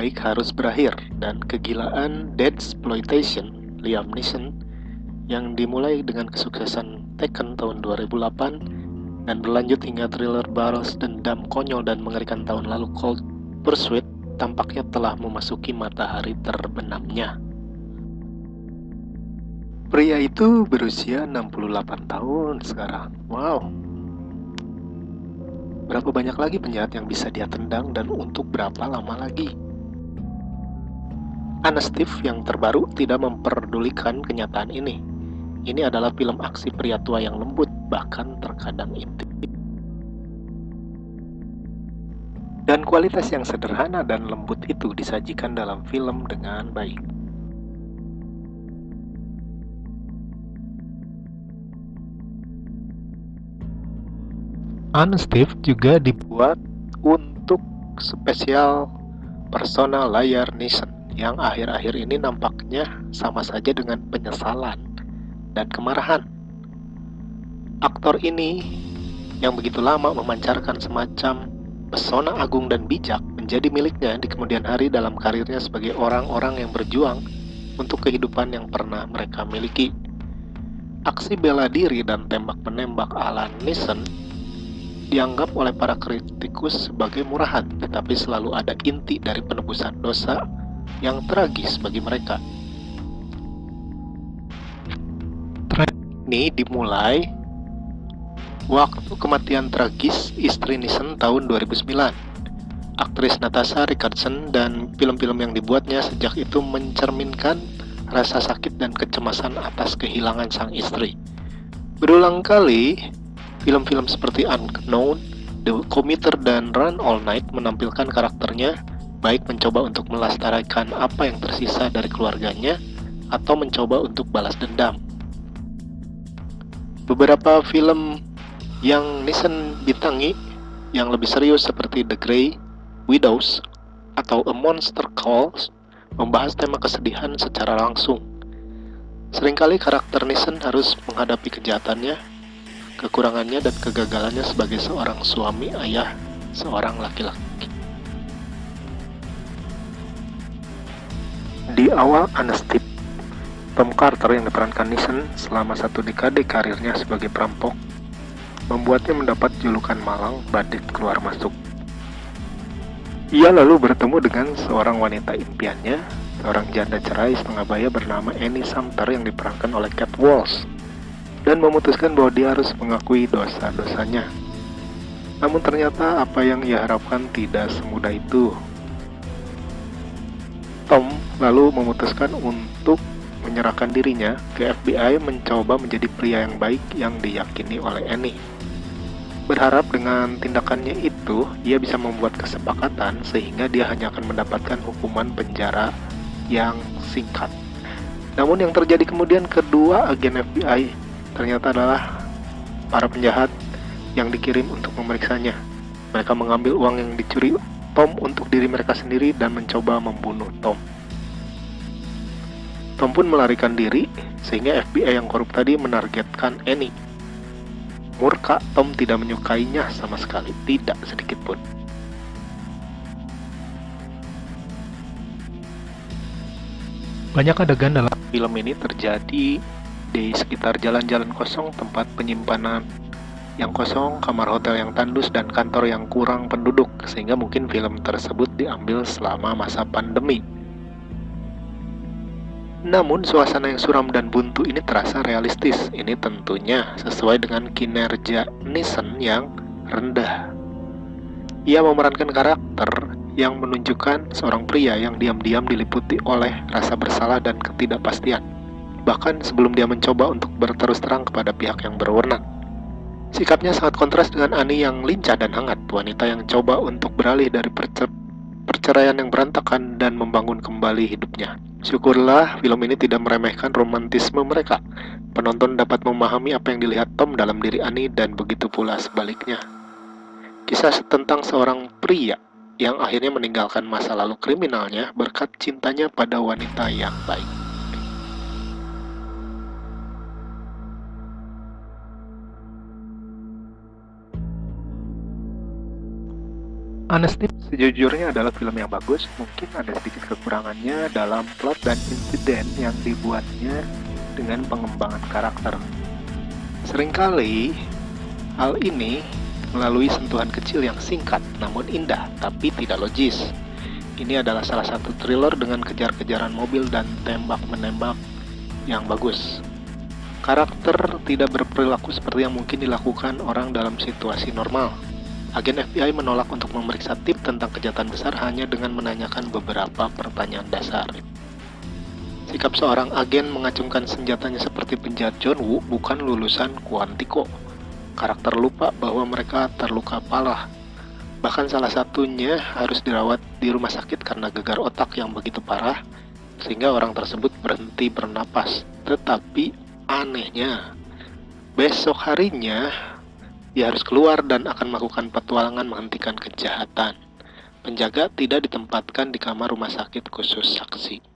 baik harus berakhir, dan kegilaan Deadsploitation Liam Neeson yang dimulai dengan kesuksesan Taken tahun 2008 dan berlanjut hingga thriller balas dendam konyol dan mengerikan tahun lalu Cold Pursuit tampaknya telah memasuki matahari terbenamnya. Pria itu berusia 68 tahun sekarang. Wow. Berapa banyak lagi penjahat yang bisa dia tendang dan untuk berapa lama lagi? Anna Steve yang terbaru tidak memperdulikan kenyataan ini. Ini adalah film aksi pria tua yang lembut, bahkan terkadang intim. Dan kualitas yang sederhana dan lembut itu disajikan dalam film dengan baik. Anna Steve juga dibuat untuk spesial persona layar Neeson yang akhir-akhir ini nampaknya sama saja dengan penyesalan dan kemarahan. Aktor ini yang begitu lama memancarkan semacam pesona agung dan bijak menjadi miliknya di kemudian hari dalam karirnya sebagai orang-orang yang berjuang untuk kehidupan yang pernah mereka miliki. Aksi bela diri dan tembak-menembak ala Neeson dianggap oleh para kritikus sebagai murahan, tetapi selalu ada inti dari penebusan dosa yang tragis bagi mereka. Tren ini dimulai waktu kematian tragis istri Neeson tahun 2009. Aktris Natasha Richardson dan film-film yang dibuatnya sejak itu mencerminkan rasa sakit dan kecemasan atas kehilangan sang istri. Berulang kali film-film seperti Unknown, The Commuter, dan Run All Night menampilkan karakternya baik mencoba untuk melestarikan apa yang tersisa dari keluarganya atau mencoba untuk balas dendam. Beberapa film yang Neeson bintangi yang lebih serius seperti The Grey, Widows, atau A Monster Calls membahas tema kesedihan secara langsung. Seringkali karakter Neeson harus menghadapi kejahatannya, kekurangannya, dan kegagalannya sebagai seorang suami, ayah, seorang laki-laki. Di awal Anna Steve, Tom Carter yang diperankan Neeson selama 1 dekade karirnya sebagai perampok membuatnya mendapat julukan malang badut keluar masuk. Ia lalu bertemu dengan seorang wanita impiannya, seorang janda cerai setengah baya bernama Annie Sumter yang diperankan oleh Kate Walsh, dan memutuskan bahwa dia harus mengakui dosa-dosanya. Namun ternyata apa yang ia harapkan tidak semudah itu. Tom lalu memutuskan untuk menyerahkan dirinya ke FBI, mencoba menjadi pria yang baik yang diyakini oleh Annie. Berharap dengan tindakannya itu, ia bisa membuat kesepakatan sehingga dia hanya akan mendapatkan hukuman penjara yang singkat. Namun yang terjadi kemudian, kedua agen FBI ternyata adalah para penjahat yang dikirim untuk memeriksanya. Mereka mengambil uang yang dicuri Tom untuk diri mereka sendiri dan mencoba membunuh Tom. Tom pun melarikan diri, sehingga FBI yang korup tadi menargetkan Annie. Murka, Tom tidak menyukainya sama sekali, tidak sedikit pun. Banyak adegan dalam film ini terjadi di sekitar jalan-jalan kosong, tempat penyimpanan yang kosong, kamar hotel yang tandus, dan kantor yang kurang penduduk, sehingga mungkin film tersebut diambil selama masa pandemi. Namun suasana yang suram dan buntu ini terasa realistis. Ini tentunya sesuai dengan kinerja Neeson yang rendah. Ia memerankan karakter yang menunjukkan seorang pria yang diam-diam diliputi oleh rasa bersalah dan ketidakpastian, bahkan sebelum dia mencoba untuk berterus terang kepada pihak yang berwenang. Sikapnya sangat kontras dengan Annie yang lincah dan hangat, wanita yang coba untuk beralih dari perceraian yang berantakan dan membangun kembali hidupnya. Syukurlah film ini tidak meremehkan romantisme mereka. Penonton dapat memahami apa yang dilihat Tom dalam diri Annie dan begitu pula sebaliknya. Kisah tentang seorang pria yang akhirnya meninggalkan masa lalu kriminalnya berkat cintanya pada wanita yang baik. Honesty sejujurnya adalah film yang bagus, mungkin ada sedikit kekurangannya dalam plot dan insiden yang dibuatnya dengan pengembangan karakter. Seringkali hal ini melalui sentuhan kecil yang singkat namun indah tapi tidak logis. Ini adalah salah satu thriller dengan kejar-kejaran mobil dan tembak-menembak yang bagus. Karakter tidak berperilaku seperti yang mungkin dilakukan orang dalam situasi normal. Agen FBI menolak untuk memeriksa tip tentang kejahatan besar hanya dengan menanyakan beberapa pertanyaan dasar. Sikap seorang agen mengacungkan senjatanya seperti penjahat John Woo bukan lulusan Quantico. Karakter lupa bahwa mereka terluka parah. Bahkan salah satunya harus dirawat di rumah sakit karena gegar otak yang begitu parah, sehingga orang tersebut berhenti bernapas. Tetapi anehnya, besok harinya dia harus keluar dan akan melakukan petualangan menghentikan kejahatan. Penjaga tidak ditempatkan di kamar rumah sakit khusus saksi.